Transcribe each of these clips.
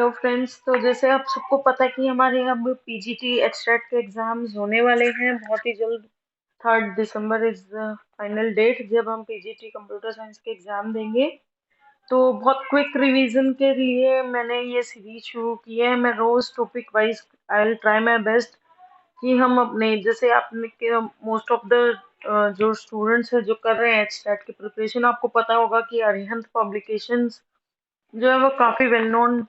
Hello friends. तो जैसे आप सबको पता है कि हमारे अब पीजीटी एक्सटेट के एग्जाम्स होने वाले हैं बहुत ही जल्द। 3 दिसंबर इज द फाइनल डेट जब हम पीजीटी कंप्यूटर साइंस के एग्जाम देंगे। तो बहुत क्विक रिवीजन के लिए मैंने ये सीरीज शुरू की है। मैं रोज topic wise I will try my best कि हम अपने जैसे आपने मोस्ट ऑफ द जो स्टूडेंट्स है जो कर रहे हैं एक्सटेट की प्रिपरेशन, आपको पता होगा कि अरिहंत पब्लिकेशंस जो है वो काफी वेल नोन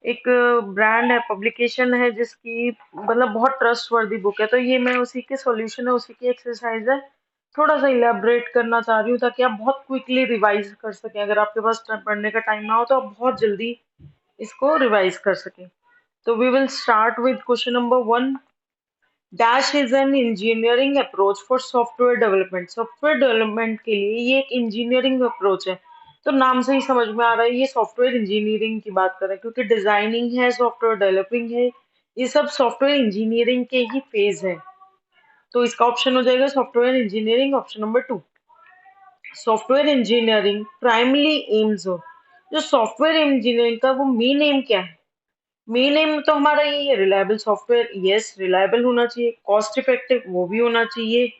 एक ब्रांड है, पब्लिकेशन है जिसकी मतलब बहुत ट्रस्टवर्दी बुक है। तो ये मैं उसी के सॉल्यूशन है, उसी की एक्सरसाइज है, थोड़ा सा इलेबरेट करना चाह रही हूँ ताकि आप बहुत क्विकली रिवाइज कर सकें। अगर आपके पास पढ़ने का टाइम ना हो तो आप बहुत जल्दी इसको रिवाइज कर सकें। तो we will start with question number 1। Dash is an engineering approach for software development. Software development के लिए ये एक इंजीनियरिंग अप्रोच है। तो नाम से ही समझ में आ रहा है ये सॉफ्टवेयर इंजीनियरिंग की बात कर रहे हैं, क्योंकि डिजाइनिंग है, सॉफ्टवेयर डेवलपिंग है, ये सब सॉफ्टवेयर इंजीनियरिंग के ही फेज है। तो इसका ऑप्शन हो जाएगा software engineering, option number 2। Software engineering primary AIIMS हो, जो सॉफ्टवेयर इंजीनियरिंग का वो मेन एम क्या है? मेन एम तो हमारा यही है, रिलायबल सॉफ्टवेयर। यस, रिलायबल होना चाहिए, कॉस्ट इफेक्टिव वो भी होना चाहिए।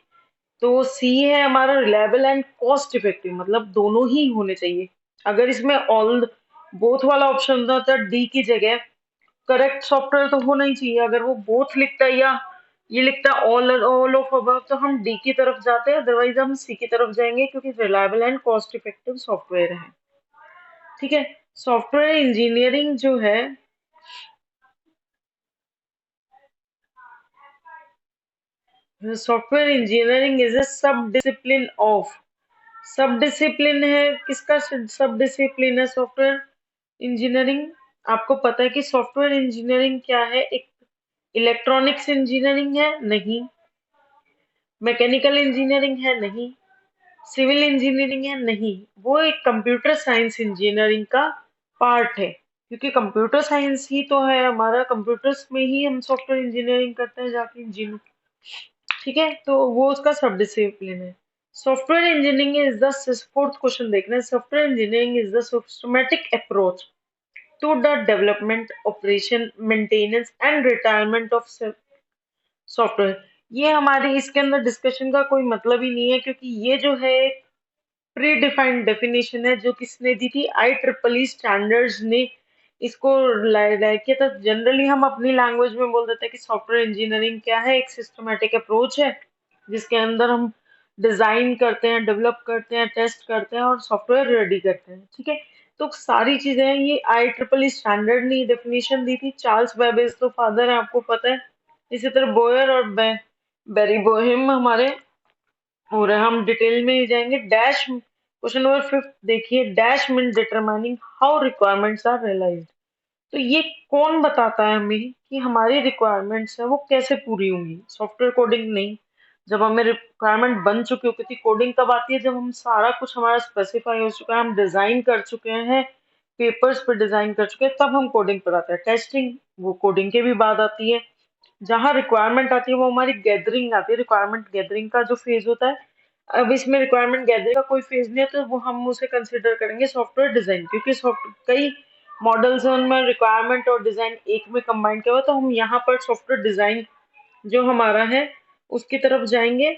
तो सी है हमारा, रिलायबल एंड कॉस्ट इफेक्टिव, मतलब दोनों ही होने चाहिए। अगर इसमें ऑल बोथ वाला ऑप्शन होता डी की जगह, करेक्ट सॉफ्टवेयर तो होना ही चाहिए। अगर वो बोथ लिखता है या ये लिखता है ऑल ऑल ऑफ अबव, तो हम डी की तरफ जाते हैं, अदरवाइज हम सी की तरफ जाएंगे क्योंकि reliable and cost effective software है। ठीक है। सॉफ्टवेयर इंजीनियरिंग जो है, सॉफ्टवेयर इंजीनियरिंग इज अ सब डिसिप्लिन ऑफ, सब डिसिप्लिन है। किसका सब डिसिप्लिन है सॉफ्टवेयर इंजीनियरिंग? आपको पता है कि सॉफ्टवेयर इंजीनियरिंग क्या है? एक इलेक्ट्रॉनिक्स इंजीनियरिंग है? नहीं। मैकेनिकल इंजीनियरिंग है? नहीं। सिविल इंजीनियरिंग है? नहीं। वो एक कंप्यूटर साइंस इंजीनियरिंग का पार्ट है, क्योंकि कंप्यूटर साइंस ही तो है हमारा, कंप्यूटर्स में ही हम सॉफ्टवेयर इंजीनियरिंग करते हैं जाके इंजीनियर। ठीक है, तो वो उसका सब डिसिप्लिन है। Software engineering is the, fourth question देखना है, software engineering is the systematic approach to the development, operation, maintenance and retirement of software. ये हमारी इसके अंदर डिस्कशन का कोई मतलब ही नहीं है, क्योंकि ये जो है प्री डिफाइंड डेफिनेशन है जो किसने दी थी, आई ट्रिपल ई स्टैंडर्ड्स ने इसको लाया किया था। जनरली हम अपनी लैंग्वेज में बोल देते हैं कि सॉफ्टवेयर इंजीनियरिंग क्या है, एक सिस्टमैटिक अप्रोच है जिसके अंदर हम डिजाइन करते हैं, डेवलप करते हैं, टेस्ट करते हैं और सॉफ्टवेयर रेडी करते हैं। ठीक है, तो सारी चीजें ये आई ट्रिपल ई स्टैंडर्ड ने डेफिनेशन दी थी। चार्ल्स बेबेज तो फादर है, आपको पता है। इसी तरह बोयर और बेरी बोहेम हमारे हो रहे हैं। हम डिटेल में ही जाएंगे। डैश क्वेश्चन नंबर 5 देखिए, dash mean determining how requirements are realized. तो ये कौन बताता है हमें कि हमारी रिक्वायरमेंट्स है वो कैसे पूरी होंगी? सॉफ्टवेयर कोडिंग नहीं। जब हमें रिक्वायरमेंट बन चुकी होती थी, कोडिंग कब आती है? जब हम सारा कुछ हमारा स्पेसिफाई हो चुका है, हम डिजाइन कर चुके हैं, पेपर्स पे डिजाइन कर चुके हैं, तब हम कोडिंग पर आते हैं। टेस्टिंग वो कोडिंग के भी बाद आती है। जहाँ रिक्वायरमेंट आती है वो हमारी गैदरिंग आती है, रिक्वायरमेंट गैदरिंग का जो फेज होता है। अब इसमें रिक्वायरमेंट गैदरिंग का कोई फेज नहीं है, तो वो हम उसे कंसिडर करेंगे सॉफ्टवेयर डिजाइन, क्योंकि कई मॉडल्स हैं उनमें रिक्वायरमेंट और डिजाइन एक में कंबाइन किया हुआ, तो हम यहाँ पर सॉफ्टवेयर डिजाइन जो हमारा है उसकी तरफ जाएंगे।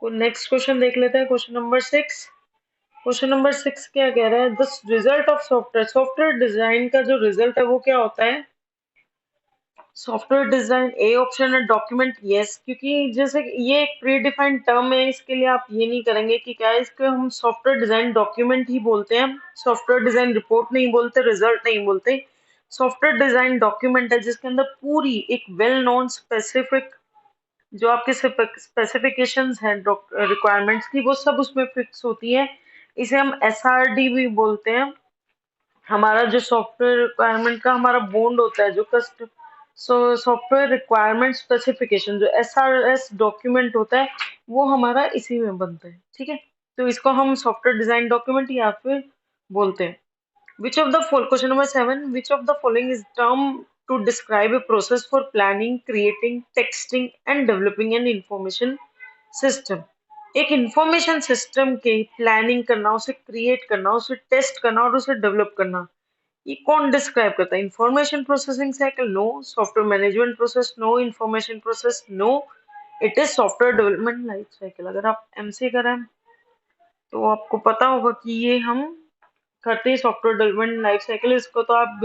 नेक्स्ट क्वेश्चन देख लेते हैं, क्वेश्चन नंबर 6। क्वेश्चन नंबर 6 क्या कह रहा है? The result of software, software design का जो रिजल्ट है वो क्या होता है? सॉफ्टवेयर डिजाइन ए ऑप्शन है। डॉक्यूमेंट यस, क्योंकि जैसे ये एक प्री डिफाइंड टर्म है, इसके लिए आप ये नहीं करेंगे कि क्या है, इसको हम सॉफ्टवेयर डिजाइन डॉक्यूमेंट ही बोलते हैं। सॉफ्टवेयर डिजाइन रिपोर्ट नहीं बोलते, रिजल्ट नहीं बोलते। सॉफ्टवेयर डिजाइन डॉक्यूमेंट है जिसके अंदर पूरी एक वेल नोन स्पेसिफिक जो आपके स्पेसिफिकेशंस हैं रिक्वायरमेंट्स की, वो सब उसमें फिक्स होती है। इसे हम एसआरडी भी बोलते हैं। हमारा जो सॉफ्टवेयर रिक्वायरमेंट का हमारा बॉन्ड होता है, जो सॉफ्टवेयर रिक्वायरमेंट स्पेसिफिकेशन जो एसआरएस डॉक्यूमेंट होता है, वो हमारा इसी में बनता है। ठीक है, तो इसको हम सॉफ्टवेयर डिजाइन डॉक्यूमेंट या फिर बोलते हैं। Which of the question number 7, which of the following is term to describe a process for planning, creating, texting and developing an information system. एक इंफॉर्मेशन सिस्टम की प्लानिंग करना, उसे क्रिएट करना, उसे टेस्ट करना और उसे डेवलप करना, ये कौन डिस्क्राइब करता है? Information processing cycle? No. Software management process? No. Information process? No. It is software development life cycle. अगर आप एमसी करें तो आपको पता होगा कि ये हम करते हैं सॉफ्टवेयर डेवलपमेंट लाइफ साइकिल। इसको तो आप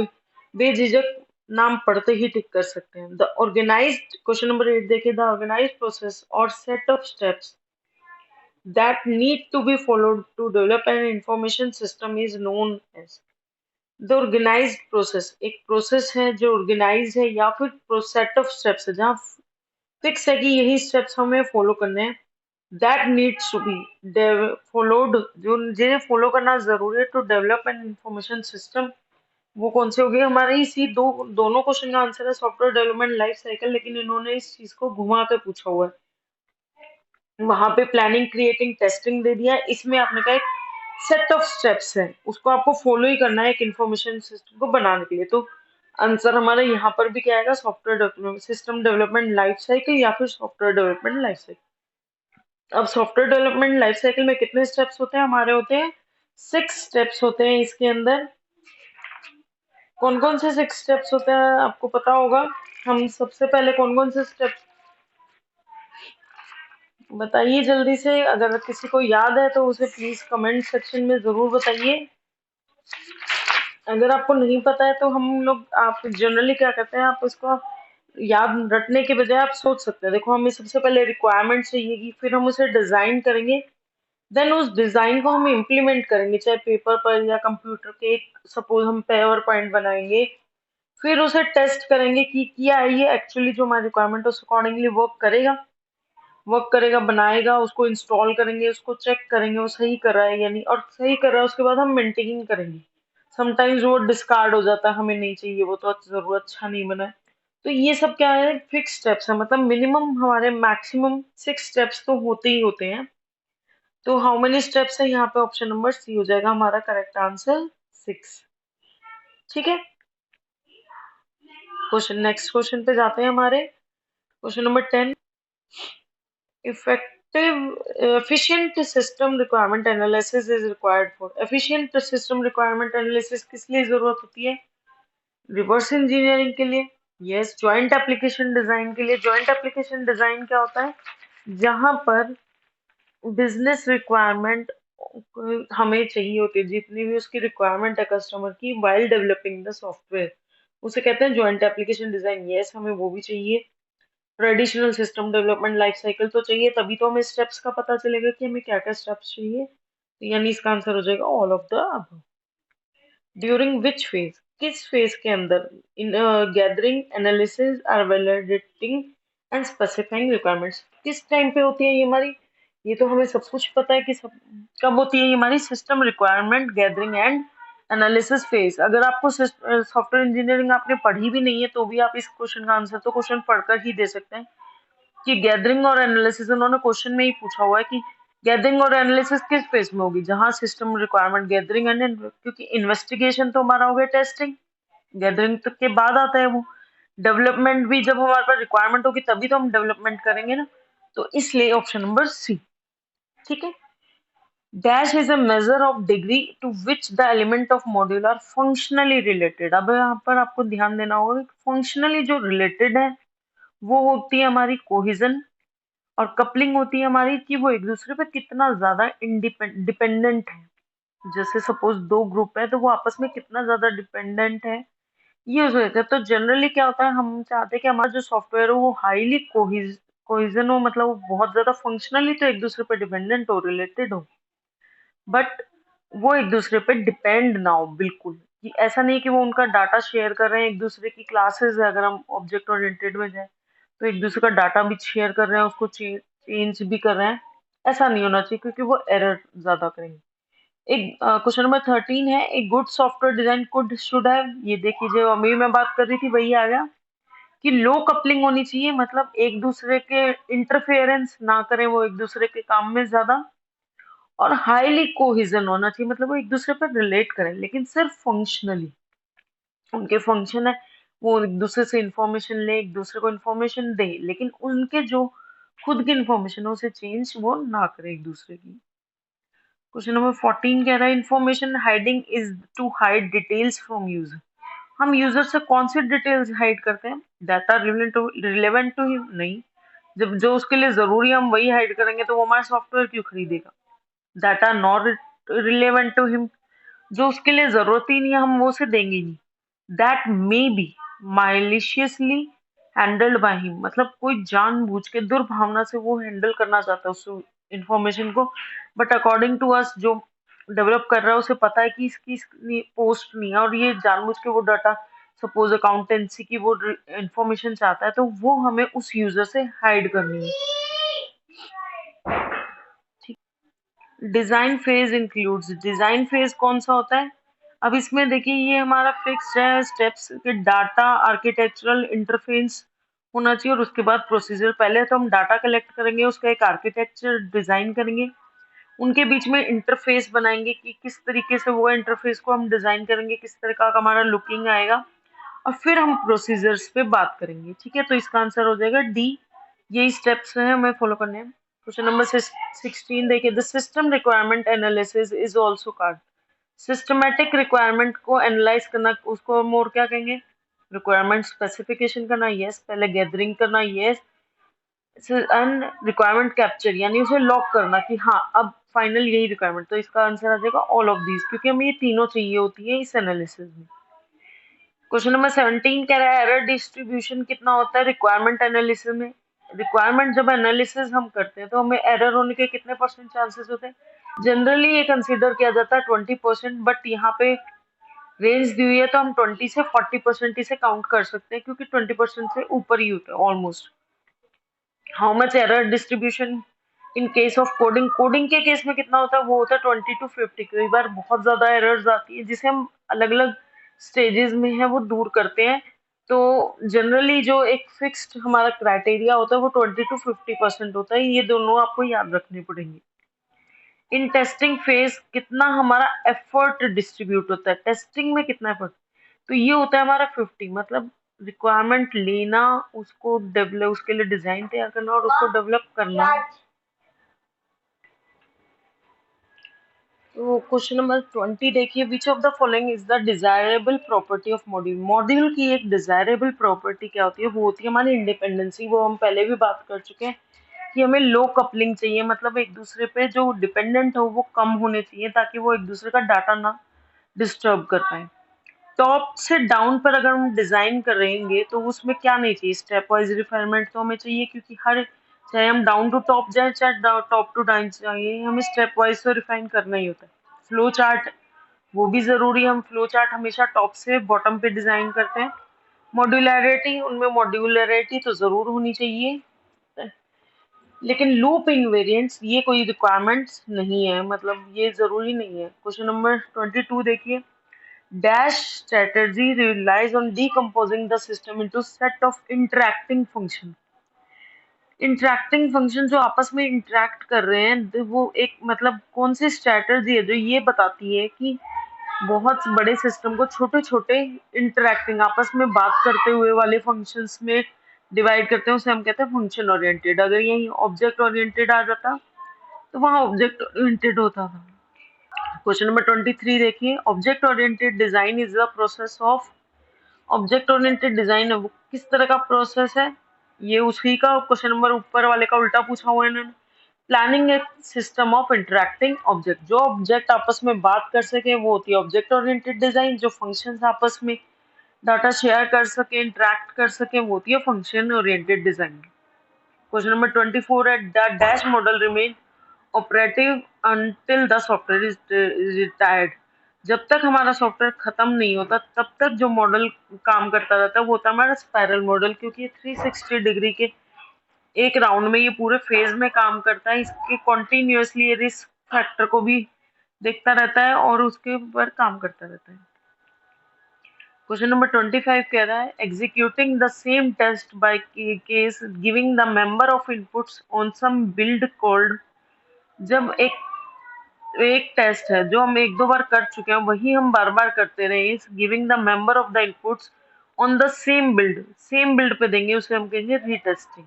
बेझिझक नाम पढ़ते ही टिक कर सकते हैं। द ऑर्गेनाइज्ड, क्वेश्चन नंबर 8 देखिए, द ऑर्गेनाइज्ड प्रोसेस और set of steps that need to be followed to develop an information system is known as the organized process. एक प्रोसेस है जो ऑर्गेनाइज है या फिर सेट ऑफ स्टेप्स है जहाँ फिक्स है कि यही स्टेप्स हमें फॉलो करने हैं। That needs to be followed, जो जिन्हें फॉलो करना जरूरी है to develop an information system. वो कौन से हो गए हमारे? इसी दोनों क्वेश्चन का आंसर है सॉफ्टवेयर डेवलपमेंट लाइफ साइकिल, लेकिन इन्होंने इस चीज को घुमा के पूछा हुआ है। वहां पे प्लानिंग, क्रिएटिंग, टेस्टिंग दे दिया है, इसमें आपने कहा एक सेट ऑफ स्टेप्स है, उसको आपको फॉलो ही करना है एक इंफॉर्मेशन सिस्टम को बनाने के लिए। तो आंसर हमारा यहाँ पर भी क्या आएगा? Software development system development life cycle या फिर सॉफ्टवेयर डेवलपमेंट लाइफ साइकिल। अब सॉफ्टवेयर डेवलपमेंट लाइफ साइकिल में कितने स्टेप्स होते हैं? हमारे होते हैं 6 स्टेप्स होते हैं। इसके अंदर कौन कौन से 6 स्टेप्स होते हैं आपको पता होगा? हम सबसे पहले कौन कौन से स्टेप्स बताइए जल्दी से। अगर किसी को याद है तो उसे प्लीज कमेंट सेक्शन में जरूर बताइए। अगर आपको नहीं पता है तो हम लोग, आप जनरली क्या करते हैं, आप इसको याद रटने के बजाय आप सोच सकते हैं। देखो, हमें सबसे पहले रिक्वायरमेंट चाहिएगी, फिर हम उसे डिजाइन करेंगे, देन उस डिजाइन को हम इम्प्लीमेंट करेंगे, चाहे पेपर पर या कंप्यूटर के। सपोज हम पावर पॉइंट बनाएंगे, फिर उसे टेस्ट करेंगे कि क्या ये एक्चुअली जो हमारी रिक्वायरमेंट है उस अकॉर्डिंगली वर्क करेगा, बनाएगा, उसको इंस्टॉल करेंगे, उसको चेक करेंगे वो सही कर रहा है या नहीं, और सही कर रहा है उसके बाद हम मेंटेनिंग करेंगे। समटाइम्स वो डिस्कार्ड हो जाता है, हमें नहीं चाहिए वो, तो जरूरत अच्छा नहीं बना है। तो ये सब क्या है? फिक्स स्टेप्स है, मतलब मिनिमम हमारे मैक्सिमम 6 स्टेप्स तो होते ही होते हैं। तो हाउ मेनी स्टेप्स है यहाँ पे? ऑप्शन नंबर सी हो जाएगा हमारा करेक्ट आंसर, 6। ठीक है, नेक्स्ट क्वेश्चन पे जाते हैं हमारे। Question number 10, efficient system requirement analysis is required for। efficient system requirement analysis किस लिए जरूरत होती है? रिवर्स इंजीनियरिंग के लिए, यस। जॉइंट एप्लीकेशन डिजाइन के लिए। जॉइंट एप्लीकेशन डिजाइन क्या होता है? जहां पर बिजनेस रिक्वायरमेंट हमें चाहिए होती है, जितनी भी उसकी रिक्वायरमेंट है कस्टमर की, वाइल डेवलपिंग द सॉफ्टवेयर, उसे कहते हैं जॉइंट एप्लीकेशन डिजाइन। यस, हमें वो भी चाहिए। Traditional system development life cycle तो चाहिए, तभी तो हमें स्टेप्स का पता चलेगा कि हमें क्या क्या स्टेप्स चाहिए। तो यानी इसका आंसर हो जाएगा all of the above. During which phase, किस फेज के अंदर? इन गैदरिंग, एनालिसिस और वैलिडेटिंग एंड स्पेसिफाइंग रिक्वायरमेंट्स। किस टाइम पे होती है ये हमारी? ये तो हमें सब कुछ पता है कि सब कब होती है ये हमारी system requirement gathering and analysis phase. अगर आपको सॉफ्टवेयर इंजीनियरिंग आपने पढ़ी भी नहीं है तो भी आप इस क्वेश्चन का आंसर तो क्वेश्चन पढ़कर ही दे सकते हैं कि गैदरिंग और एनालिसिस, उन्होंने क्वेश्चन में ही पूछा हुआ है कि गैदरिंग और एनालिसिस किस फेज में होगी? जहां सिस्टम रिक्वायरमेंट गैदरिंग एंड, क्योंकि इन्वेस्टिगेशन तो हमारा हो गया टेस्टिंग, गैदरिंग तक के बाद आता है वो। डेवलपमेंट भी जब हमारे पास रिक्वायरमेंट होगी तभी तो हम डेवलपमेंट करेंगे ना, तो इसलिए ऑप्शन नंबर सी। ठीक है, dash is a measure of degree to which the element of module are functionally related. अब यहाँ पर आपको ध्यान देना होगा कि फंक्शनली जो रिलेटेड है वो होती है हमारी कोहिजन, और कपलिंग होती है हमारी कि वो एक दूसरे पे कितना ज्यादा डिपेंडेंट है। जैसे सपोज 2 ग्रुप है तो वो आपस में कितना ज्यादा डिपेंडेंट है, ये हो जाता है। तो जनरली क्या होता है, हम चाहते हैं कि हमारा जो सॉफ्टवेयर हो वो हाईली कोहिजन हो, मतलब वो बहुत ज्यादा फंक्शनली तो एक दूसरे पे डिपेंडेंट हो, रिलेटेड हो, बट वो एक दूसरे पे डिपेंड ना हो बिल्कुल। कि ऐसा नहीं कि वो उनका डाटा शेयर कर रहे हैं, एक दूसरे की क्लासेस है, अगर हम ऑब्जेक्ट ओरिएंटेड में जाए तो एक दूसरे का डाटा भी शेयर कर रहे हैं, उसको चेंज भी कर रहे हैं। ऐसा नहीं होना चाहिए क्योंकि वो एरर ज्यादा करेंगे। एक क्वेश्चन नंबर 13 है, एक good software design could should have. ये देखिए जो अभी मैं बात कर रही थी वही आ गया कि लो कपलिंग होनी चाहिए, मतलब एक दूसरे के इंटरफेरेंस ना करें वो एक दूसरे के काम में ज्यादा, और हाईली कोहिजन होना चाहिए, मतलब वो एक दूसरे पर रिलेट करें लेकिन सिर्फ फंक्शनली। उनके फंक्शन है वो एक दूसरे से इंफॉर्मेशन ले, एक दूसरे को इंफॉर्मेशन दे, लेकिन उनके जो खुद की इंफॉर्मेशन है उसे चेंज वो ना करे एक दूसरे की। क्वेश्चन नंबर 14 कह रहा है information hiding is to hide details from user. हम यूजर से कौन सी डिटेल्स हाइड करते हैं? Data relevant to him? नहीं। जब जो उसके लिए जरूरी है हम वही हाइड करेंगे तो वो हमारा सॉफ्टवेयर क्यों खरीदेगा? Data not relevant to him, जो उसके लिए जरूरत ही नहीं है हम वो उसे देंगे ही नहीं। That may be maliciously handled by him, मतलब कोई जानबूझ के दुर्भावना से वो हैंडल करना चाहता है उस इंफॉर्मेशन को, बट अकॉर्डिंग टू अस जो डेवलप कर रहा है उसे पता है कि इसकी पोस्ट नहीं है और ये जानबूझ के वो डाटा, सपोज अकाउंटेंसी की वो इंफॉर्मेशन चाहता है तो वो हमें उस यूजर से हाइड करनी है। Design phase includes, design phase कौन सा होता है? अब इसमें देखिए ये हमारा फिक्स है स्टेप्स के, डाटा आर्किटेक्चरल इंटरफेस होना चाहिए और उसके बाद प्रोसीजर। पहले तो हम डाटा कलेक्ट करेंगे, उसका एक आर्किटेक्चर डिजाइन करेंगे, उनके बीच में इंटरफेस बनाएंगे कि किस तरीके से वो इंटरफेस को हम डिजाइन करेंगे, किस तरह का हमारा लुकिंग आएगा, और फिर हम प्रोसीजर्स पे बात करेंगे। ठीक है, तो इसका आंसर हो जाएगा डी। यही स्टेप्स हैं हमें फॉलो करने हैं। क्वेश्चन नंबर 16 देखिए, the system requirement analysis is also called. Systematic requirement को एनालाइज करना, उसको हम और क्या कहेंगे? रिक्वायरमेंट स्पेसिफिकेशन करना, यस। पहले गैदरिंग करना, यस। एंड रिक्वायरमेंट कैप्चर यानी उसे लॉक करना कि हाँ अब फाइनल यही रिक्वायरमेंट। तो इसका आंसर आ जाएगा ऑल ऑफ दीज, क्योंकि हमें ये तीनों चाहिए होती है इस एनालिसिस में। क्वेश्चन नंबर 17 कह रहा है एरर डिस्ट्रीब्यूशन कितना होता है रिक्वायरमेंट एनालिसिस में? रिक्वायरमेंट जब एनालिसिस हम करते हैं तो हमें एरर होने के कितने परसेंट चांसेस होते हैं? जनरली ये कंसीडर किया जाता है 20%, बट यहाँ पे रेंज दी हुई है तो हम 20 से 40% इसे काउंट कर सकते हैं, क्योंकि 20% से ऊपर ही होता है almost. How much error distribution in case of coding? Coding के केस में कितना होता है? वो होता है 20 to 50। कई बार बहुत ज्यादा एरर्स आती है जिसे हम अलग अलग स्टेजेस में है वो दूर करते हैं। तो जनरली जो एक फिक्स्ड हमारा क्राइटेरिया होता है वो 20 to 50% होता है। ये दोनों आपको याद रखने पड़ेंगे। इन टेस्टिंग फेज कितना हमारा एफर्ट डिस्ट्रीब्यूट होता है? टेस्टिंग में कितना एफर्ट? तो ये होता है हमारा 50, मतलब रिक्वायरमेंट लेना, उसको डेवलप, उसके लिए डिजाइन तैयार करना और उसको डेवलप करना। तो क्वेश्चन नंबर 20 देखिए, विच of the following is the desirable property of module? Module की एक डिजायरेबल प्रॉपर्टी क्या होती है? वो होती है हमारी इंडिपेंडेंसी। वो हम पहले भी बात कर चुके हैं कि हमें लो कपलिंग चाहिए, मतलब एक दूसरे पे जो डिपेंडेंट हो वो कम होने चाहिए ताकि वो एक दूसरे का डाटा ना डिस्टर्ब कर पाए। टॉप से डाउन पर अगर हम डिजाइन करेंगे तो उसमें क्या नहीं चाहिए? स्टेप वाइज रिफाइनमेंट तो हमें चाहिए, क्योंकि हर, चाहे हम डाउन टू टॉप जाए चाहे टॉप टू डाउन जाइए, हमें स्टेप वाइज तो रिफाइन करना ही होता है। फ्लो चार्ट वो भी जरूरी है, हम फ्लो चार्ट हमेशा टॉप से बॉटम पे डिजाइन करते हैं। मॉड्यूलरिटी, उनमें मॉड्यूलरिटी तो जरूर होनी चाहिए, लेकिन लूप इनवेरिएंट्स ये कोई रिक्वायरमेंट्स नहीं है, मतलब ये जरूरी नहीं है। क्वेश्चन नंबर 22 देखिए, dash strategy relies on decomposing the system into set of interacting function। Interacting function जो आपस में इंटरैक्ट कर रहे हैं, वो एक मतलब कौन सी स्ट्रेटजी है जो ये बताती है कि बहुत बड़े सिस्टम को छोटे छोटे इंटरैक्टिंग आपस में बात करते हुए वाले फंक्शंस में डिवाइड करते हैं, उसे हम कहते हैं फंक्शन ओरिएंटेड। अगर यही ऑब्जेक्ट ओरिएंटेड आ जाता तो वहाँ ऑब्जेक्ट ओरिएंटेड होता था। क्वेश्चन नंबर 23 देखिए, object oriented design is the process of. Object oriented design है वो किस तरह का प्रोसेस है? ये उसी का क्वेश्चन नंबर ऊपर वाले का उल्टा पूछा हुआ है इन्होंने। प्लानिंग एक सिस्टम ऑफ इंटरैक्टिंग ऑब्जेक्ट, जो ऑब्जेक्ट आपस में बात कर सके वो होती है ऑब्जेक्ट ओरिएंटेड डिजाइन। जो फंक्शंस आपस में डाटा शेयर कर सके, इंटरैक्ट कर सके, वो होती है function oriented design. Question number 24 है, the dash model remain operative until the software is retired. जब तक हमारा सॉफ्टवेयर खत्म नहीं होता तब तक जो मॉडल काम करता रहता है वो होता है हमारा स्पाइरल मॉडल, क्योंकि ये 360 डिग्री के एक राउंड में ये पूरे फेज में काम करता है। इसके कॉन्टिन्यूसली रिस्क फैक्टर को भी देखता रहता है और उसके ऊपर काम करता रहता है। क्वेश्चन नंबर 25 कह रहा है, executing the same test by case giving the member of inputs on some build code. जब एक टेस्ट है जो हम एक दो बार कर चुके हैं वही हम बार बार करते रहे, giving the member of the inputs on the same build पे देंगे, उसे हम कहेंगे रीटेस्टिंग।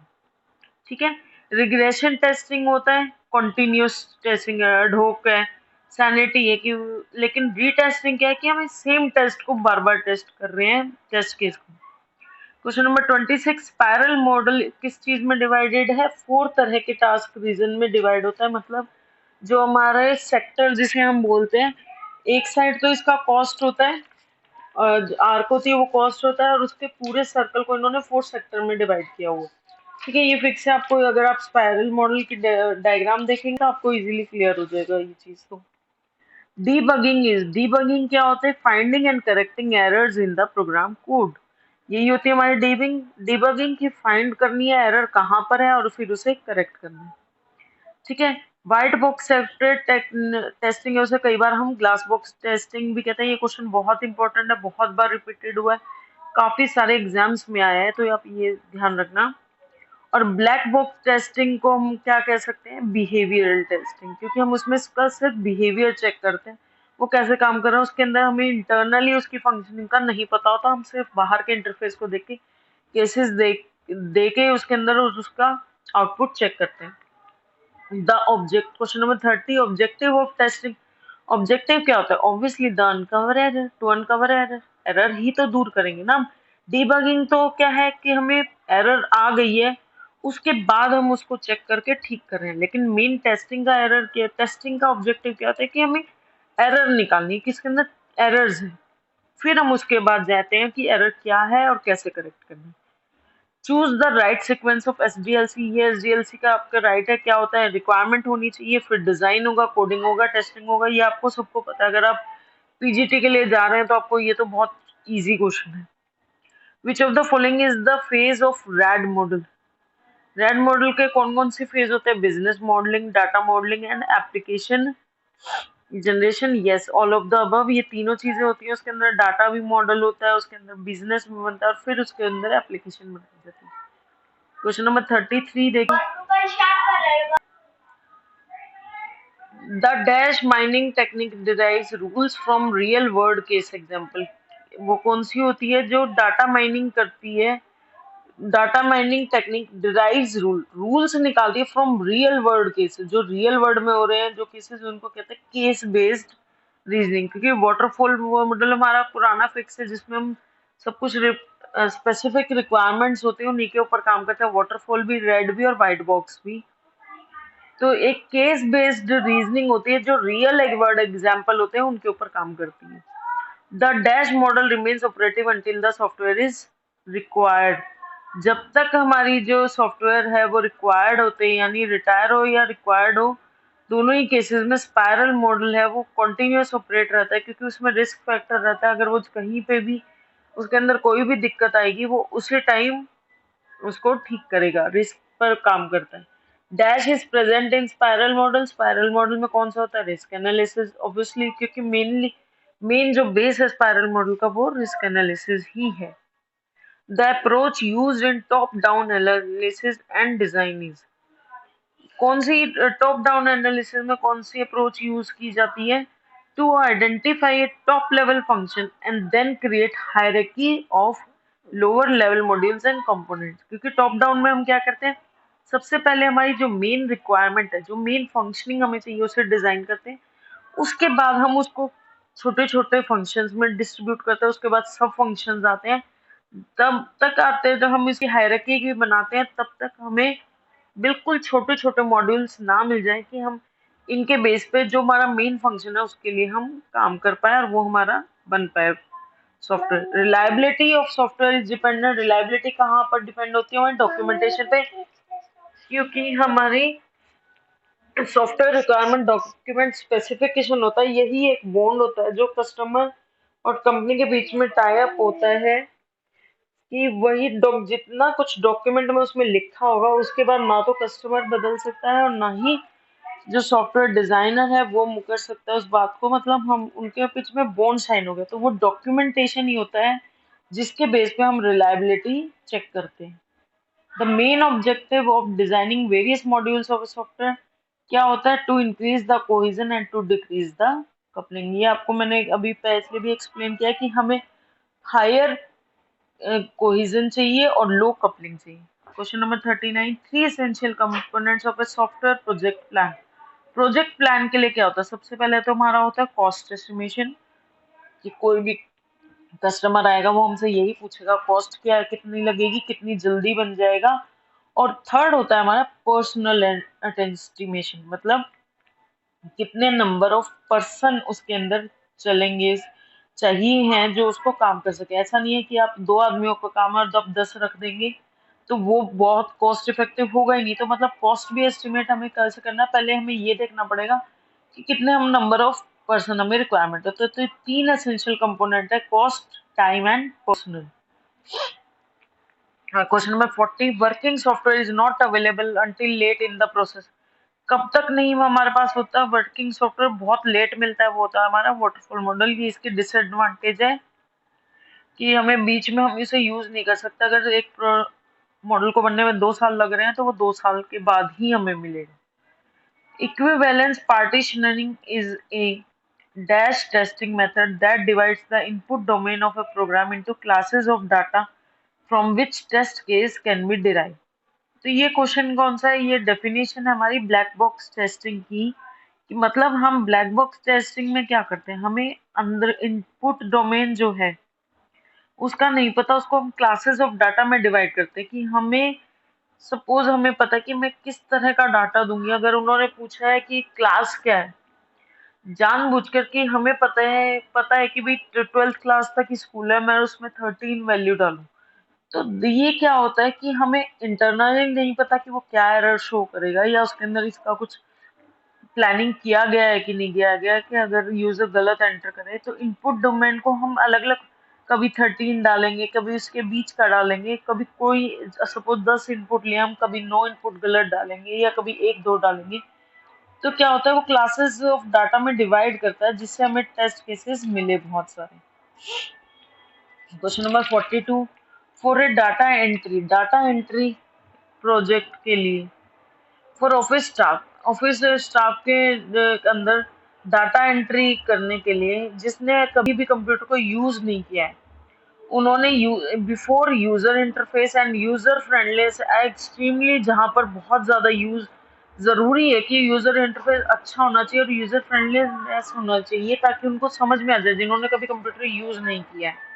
ठीक है, रिग्रेशन टेस्टिंग होता है, कॉन्टिन्यूस टेस्टिंग एडहोक है, सैनिटी है कि, लेकिन रीटेस्टिंग क्या है कि हम सेम टेस्ट को बार बार टेस्ट कर रहे हैं टेस्ट केस को। क्वेश्चन नंबर 26, स्पाइरल मॉडल किस चीज में डिवाइडेड है? 4 तरह के टास्क रीजन में डिवाइड होता है, मतलब जो हमारे सेक्टर जिसे हम बोलते हैं, एक साइड तो इसका कॉस्ट होता है, और आर्क होती है वो कॉस्ट होता है, और उसके पूरे सर्कल को इन्होंने 4 सेक्टर में डिवाइड किया हुआ है। ठीक है, ये फिक्स है। आपको अगर आप स्पाइरल मॉडल की डायग्राम देखेंगे तो आपको इजीली क्लियर हो जाएगा ये चीज। तो डीबगिंग क्या होता है? Finding and correcting errors in the program code. यही होती है हमारी डीबगिंग की, फाइंड करनी है एरर कहाँ पर है और फिर उसे करेक्ट करना है। ठीक है, व्हाइट बॉक्स सेपरेट टेस्टिंग है, उसे कई बार हम ग्लास बॉक्स टेस्टिंग भी कहते हैं। ये क्वेश्चन बहुत इंपॉर्टेंट है, बहुत बार रिपीटेड हुआ है, काफी सारे एग्जाम्स में आया है, तो आप ये ध्यान रखना। और ब्लैक बॉक्स टेस्टिंग को हम क्या कह सकते हैं? बिहेवियरल टेस्टिंग, क्योंकि हम उसमें उसका सिर्फ बिहेवियर चेक करते हैं, वो कैसे काम कर रहा है, उसके अंदर हमें इंटरनली उसकी फंक्शनिंग का नहीं पता होता, हम सिर्फ बाहर के इंटरफेस को देख के, केसेस देख के उसके अंदर उसका आउटपुट चेक करते हैं। The object, question number 30, objective of testing. Objective क्या होता है? Obviously the uncover error, to uncover error, error ही तो दूर करेंगे ना हम। डीबगिंग तो क्या है कि हमें एरर आ गई है, उसके बाद हम उसको चेक करके ठीक कर रहे हैं, लेकिन मेन टेस्टिंग का एरर क्या, टेस्टिंग का ऑब्जेक्टिव क्या होता है कि हमें एरर निकालनी है, किसके अंदर एरर्स है, फिर हम उसके बाद जाते हैं कि एरर क्या है और कैसे करेक्ट करना है। Choose the right sequence of SDLC. ये एसडीएलसी का आपका राइट है, क्या होता है? रिक्वायरमेंट होनी चाहिए, फिर डिजाइन होगा, कोडिंग होगा, टेस्टिंग होगा, ये आपको सबको पता है। अगर आप पीजीटी के लिए जा रहे हैं तो आपको ये तो बहुत इजी क्वेश्चन है। विच of the following is the phase of red model? Red model के कौन कौन सी फेज होते हैं? Business modelling, data modelling and application generation. Yes, all of the above, ये तीनों चीजें होती है। उसके अंदर डाटा भी मॉडल होता है, उसके अंदर बिजनेस भी बनता है, और फिर उसके अंदर एप्लीकेशन बनाई जाती है। क्वेश्चन नंबर 33 देखिए, the dash mining technique derives rules from real world case example. वो कौन सी होती है जो डाटा माइनिंग करती है? Data mining technique derives rules निकालती है फ्रॉम रियल वर्ल्ड केसेस, जो रियल वर्ल्ड में हो रहे हैं जो केसेस, उनको कहते हैं केस बेस्ड रीजनिंग। क्योंकि वाटरफॉल मॉडल हमारा पुराना फिक्स है, जिसमें हम सब कुछ स्पेसिफिक रिक्वायरमेंट्स होते हैं उन्हीं के ऊपर काम करते हैं, वाटरफॉल भी, रेड भी और व्हाइट बॉक्स भी। तो एक केस बेस्ड रीजनिंग होती है जो रियल वर्ड एग्जाम्पल होते हैं उनके ऊपर काम करती है। The dash model remains operative until the software is required. जब तक हमारी जो सॉफ्टवेयर है वो रिक्वायर्ड होते हैं, यानी रिटायर हो या रिक्वायर्ड हो, दोनों ही केसेस में स्पाइरल मॉडल है वो कंटिन्यूअस ऑपरेट रहता है, क्योंकि उसमें रिस्क फैक्टर रहता है। अगर वो कहीं पे भी उसके अंदर कोई भी दिक्कत आएगी, वो उसी टाइम उसको ठीक करेगा, रिस्क पर काम करता है। Dash is present in spiral model. Spiral model में कौन सा होता है? रिस्क एनालिसिस, ऑब्वियसली, क्योंकि मेन जो बेस है स्पाइरल मॉडल का वो रिस्क एनालिसिस ही है। The approach used in top down analysis and design is. कौन सी टॉप डाउन एनालिसिस में कौन सी अप्रोच यूज की जाती है? To identify top level function and then create hierarchy of lower level modules and components. क्योंकि top down में हम क्या करते हैं, सबसे पहले हमारी जो मेन रिक्वायरमेंट है, जो मेन फंक्शनिंग हमें चाहिए, उसे डिजाइन करते हैं, उसके बाद हम उसको छोटे छोटे फंक्शंस में डिस्ट्रीब्यूट करते हैं, उसके बाद सब फंक्शंस आते हैं, तब तक आते हैं जब हम इसकी हायरार्की की बनाते हैं, तब तक हमें बिल्कुल छोटे छोटे मॉड्यूल्स ना मिल जाए कि हम इनके बेस पे जो हमारा मेन फंक्शन है उसके लिए हम काम कर पाए और वो हमारा बन पाए software. Reliability of software is dependent. Reliability कहाँ पर डिपेंड होती है? हमारे डॉक्यूमेंटेशन पे, क्योंकि हमारी सॉफ्टवेयर रिक्वायरमेंट डॉक्यूमेंट स्पेसिफिकेशन होता है, यही एक बॉन्ड होता है जो कस्टमर और कंपनी के बीच में टाई अप होता है, कि वही जितना कुछ डॉक्यूमेंट में उसमें लिखा होगा उसके बाद ना तो कस्टमर बदल सकता है और ना ही जो सॉफ्टवेयर डिजाइनर है वो मुकर सकता है उस बात को। मतलब हम उनके बीच में बॉन्ड साइन हो गया, तो वो डॉक्यूमेंटेशन ही होता है जिसके बेस पे हम रिलायबिलिटी चेक करते हैं। The main objective of designing various modules of software क्या होता है? To increase the cohesion and to decrease the coupling. ये आपको मैंने अभी पहले भी एक्सप्लेन किया कि हमें हायर कोहेजन चाहिए और लो कपलिंग चाहिए। Question number 39, three essential components of a software project plan. Project plan के लिए क्या होता है, सबसे पहले तो हमारा होता है कॉस्ट एस्टिमेशन, कि कोई भी कस्टमर आएगा वो हमसे यही पूछेगा कॉस्ट क्या है, कितनी लगेगी, कितनी जल्दी बन जाएगा। और थर्ड होता है हमारा पर्सनल एस्टिमेशन, मतलब कितने नंबर ऑफ पर्सन उसके अंदर चलेंगे, चाहिए हैं जो उसको काम कर सके। ऐसा नहीं है कि आप 2 आदमियों का काम है और जब 10 रख देंगे तो वो बहुत कॉस्ट इफेक्टिव होगा ही नहीं। तो मतलब कॉस्ट भी एस्टिमेट हमें कैसे करना है, पहले हमें ये देखना पड़ेगा कि कितने हम नंबर ऑफ पर्सन हमें रिक्वायरमेंट है। तो 3 एसेंशियल कंपोनेंट है, cost, time and personal. Question number 40, working software is not available until late in the process. कब तक नहीं वो हमारे पास होता है वर्किंग सॉफ्टवेयर, बहुत लेट मिलता है, वो होता है हमारा वाटरफॉल मॉडल की। इसकी डिसएडवांटेज है कि हमें बीच में हम इसे यूज नहीं कर सकते। अगर एक मॉडल को बनने में 2 साल लग रहे हैं तो वो 2 साल के बाद ही हमें मिलेगा। Equivalence partitioning is a dash testing method that divides the input domain of a program into classes of data from which test case can be derived। तो ये क्वेश्चन कौन सा है, ये डेफिनेशन है हमारी ब्लैक बॉक्स टेस्टिंग की। कि मतलब हम ब्लैक बॉक्स टेस्टिंग में क्या करते हैं, हमें अंदर इनपुट डोमेन जो है उसका नहीं पता, उसको हम क्लासेस ऑफ डाटा में डिवाइड करते हैं। कि हमें सपोज हमें पता है कि मैं किस तरह का डाटा दूंगी। अगर उन्होंने पूछा है कि क्लास क्या है, जानबूझकर कि हमें पता है कि भाई 12th क्लास तक ही स्कूल है, मैं उसमें 13 वैल्यू डालूं। तो ये क्या होता है कि हमें इंटरनली नहीं पता कि वो क्या एरर शो करेगा, या उसके अंदर इसका कुछ प्लानिंग किया गया है कि नहीं किया गया है, कि अगर यूजर गलत एंटर करे तो इनपुट डोमेन को हम अलग अलग, कभी 13 डालेंगे, कभी उसके बीच का डालेंगे, कभी कोई सपोज 10 इनपुट लिया हम, कभी 9 इनपुट गलत डालेंगे या कभी 1-2 डालेंगे। तो क्या होता है वो क्लासेस ऑफ डाटा में डिवाइड करता है, जिससे हमें टेस्ट केसेस मिले बहुत सारे। Question number 42, for a data entry project के लिए, फॉर ऑफिस स्टाफ के अंदर डाटा एंट्री करने के लिए जिसने कभी भी कंप्यूटर को यूज नहीं किया है, उन्होंने before user interface and user friendliness extremely, जहां पर बहुत ज्यादा यूज जरूरी है कि यूजर इंटरफेस अच्छा होना चाहिए और यूजर फ्रेंडलीनेस होना चाहिए ताकि उनको समझ में आ जाए, जिन्होंने कभी कंप्यूटर यूज नहीं किया है।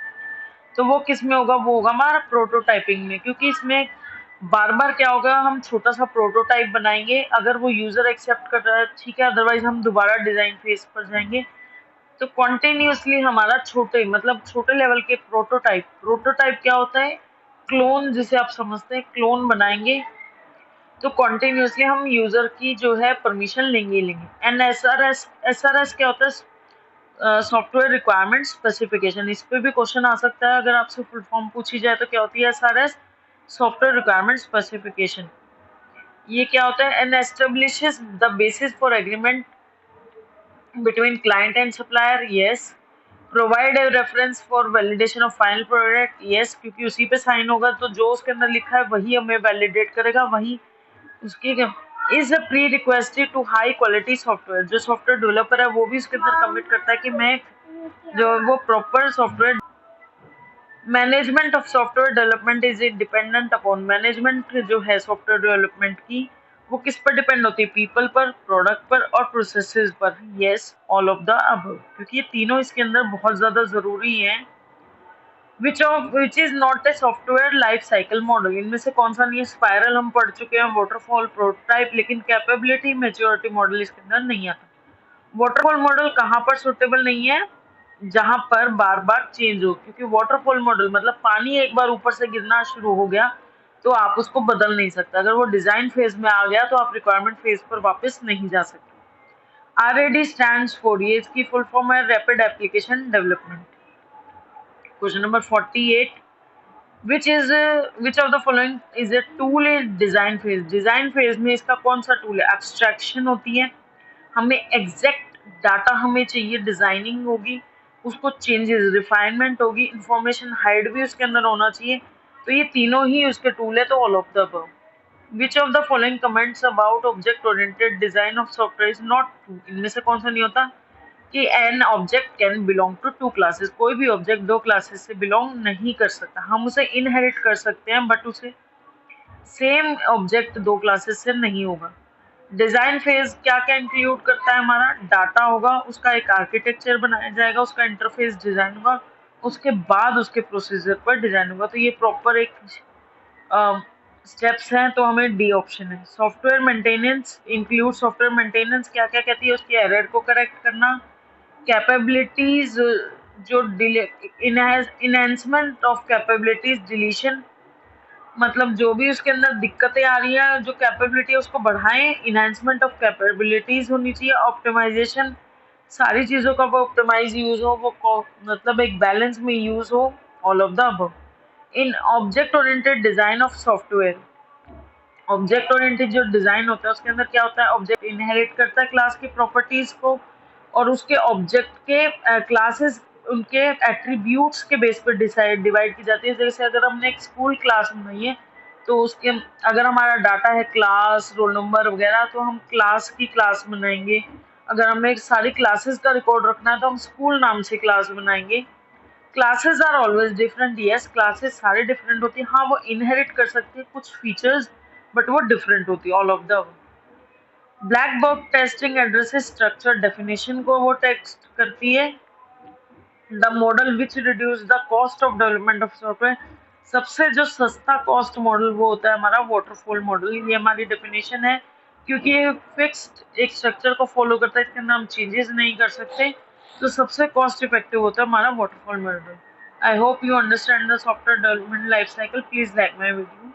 तो वो किस में होगा, वो होगा हमारा प्रोटोटाइपिंग में। क्योंकि इसमें बार बार क्या होगा, हम छोटा सा प्रोटोटाइप बनाएंगे, अगर वो यूजर एक्सेप्ट कर रहा है ठीक है, अदरवाइज हम दोबारा डिजाइन फेज पर जाएंगे। तो कॉन्टिन्यूसली हमारा छोटे मतलब छोटे लेवल के प्रोटोटाइप क्या होता है, क्लोन जिसे आप समझते हैं, क्लोन बनाएंगे। तो कॉन्टिन्यूसली हम यूजर की जो है परमिशन लेंगे। एंड एसआरएस क्या होता है, सॉफ्टवेयर रिक्वायरमेंट स्पेसिफिकेशन। इस पे भी क्वेश्चन आ सकता है, अगर आपसे फुल फॉर्म पूछी जाए तो क्या होती है एसआरएस, सॉफ्टवेयर रिक्वायरमेंट स्पेसिफिकेशन। ये क्या होता है, and establishes the basis for agreement between client and supplier, yes. Provide a reference for validation of final product, yes, क्योंकि उसी पे साइन होगा, तो जो उसके अंदर लिखा है वही हमें वैलिडेट करेगा, वही उसकी। Is a pre requested to high quality software, जो सॉफ्टवेयर डेवलपर है वो भी उसके अंदर कमिट करता है कि मैं जो वो proper software. Management of software development is dependent upon, management जो है सॉफ्टवेयर डेवलपमेंट की वो किस पर डिपेंड होती है, पीपल पर, प्रोडक्ट पर और प्रोसेसेस पर। Yes, all of the above, क्योंकि ये तीनों इसके अंदर बहुत ज्यादा जरूरी हैं। Which is not a software life cycle model, इनमें से कौन सा नहीं है, स्पाइरल हम पढ़ चुके हैं, वाटरफॉल, प्रोटोटाइप, लेकिन कैपेबिलिटी मैच्योरिटी मॉडल इसके अंदर नहीं आता। वाटरफॉल मॉडल कहाँ पर सुटेबल नहीं है, जहां पर बार बार चेंज हो, क्योंकि वाटरफॉल मॉडल मतलब पानी एक बार ऊपर से गिरना शुरू हो गया तो आप उसको बदल नहीं सकते, अगर वो डिजाइन फेज में आ गया तो आप रिक्वायरमेंट फेज पर वापस नहीं जा सकते। आरएडी स्टैंड्स फॉर, ये इसकी फुल फॉर्म है rapid application development. Question number 48, which of the following is a tool in design phase, design phase में इसका कौन सा टूल है, एब्स्ट्रैक्शन होती है, हमें एग्जैक्ट डाटा हमें चाहिए, डिजाइनिंग होगी, उसको चेंजेस रिफाइनमेंट होगी, इंफॉर्मेशन हाइड भी उसके अंदर होना चाहिए। तो ये तीनों ही उसके टूल है, तो all of the above. Which of the following comments about object oriented design of software is not true, इनमें से कौन सा नहीं होता, कि an object can belong to 2 classes, कोई भी ऑब्जेक्ट 2 क्लासेस से बिलोंग नहीं कर सकता। हम उसे इनहेरिट कर सकते हैं बट उसे सेम ऑब्जेक्ट 2 क्लासेस से नहीं होगा। डिजाइन फेज क्या क्या इंक्लूड करता है? हमारा डाटा होगा, उसका एक आर्किटेक्चर बनाया जाएगा, उसका इंटरफेस डिजाइन होगा, उसके बाद उसके प्रोसीजर पर डिजाइन होगा। तो ये प्रॉपर एक स्टेप्स हैं, तो हमें डी ऑप्शन है। Software maintenance include, software maintenance क्या क्या कहती है? उसकी एरर को करेक्ट करना, कैपेबिलिटीज जो इनहेंसमेंट ऑफ कैपेबिलिटीज, डिलीशन, मतलब जो भी उसके अंदर दिक्कतें आ रही हैं, जो कैपेबिलिटी है उसको बढ़ाएं, इनहेंसमेंट ऑफ कैपेबिलिटीज होनी चाहिए, ऑप्टिमाइजेशन, सारी चीजों का वो ऑप्टिमाइज यूज हो, मतलब एक बैलेंस में यूज हो, all of the above. In object oriented design of software, object oriented जो डिजाइन होता है उसके अंदर क्या होता है? ऑब्जेक्ट इनहेरिट करता है क्लास की प्रॉपर्टीज को, और उसके ऑब्जेक्ट के क्लासेस उनके एट्रीब्यूट्स के बेस पर डिवाइड की जाती है। जैसे अगर हमने एक स्कूल क्लास बनाई है, तो उसके अगर हमारा डाटा है क्लास, रोल नंबर वगैरह, तो हम क्लास की क्लास बनाएंगे। अगर हमें सारी क्लासेस का रिकॉर्ड रखना है तो हम स्कूल नाम से क्लास बनाएंगे। Classes are always different, yes classes सारे डिफरेंट होती है। हाँ, वो इनहेरिट कर सकती है कुछ फीचर्स, बट वो डिफरेंट होती है, all of the. Black box testing addresses structure definition को वो टेक्स्ट करती है। The model which reduce the cost of development of software, सबसे जो सस्ता कॉस्ट मॉडल वो होता है हमारा वाटरफॉल मॉडल। ये हमारी डेफिनेशन है, क्योंकि ये फिक्स्ड एक स्ट्रक्चर को फॉलो करता है, इसके अंदर हम चेंजेस नहीं कर सकते, तो सबसे कॉस्ट इफेक्टिव होता है हमारा waterfall model. I hope you understand the software development life cycle. Please like my video.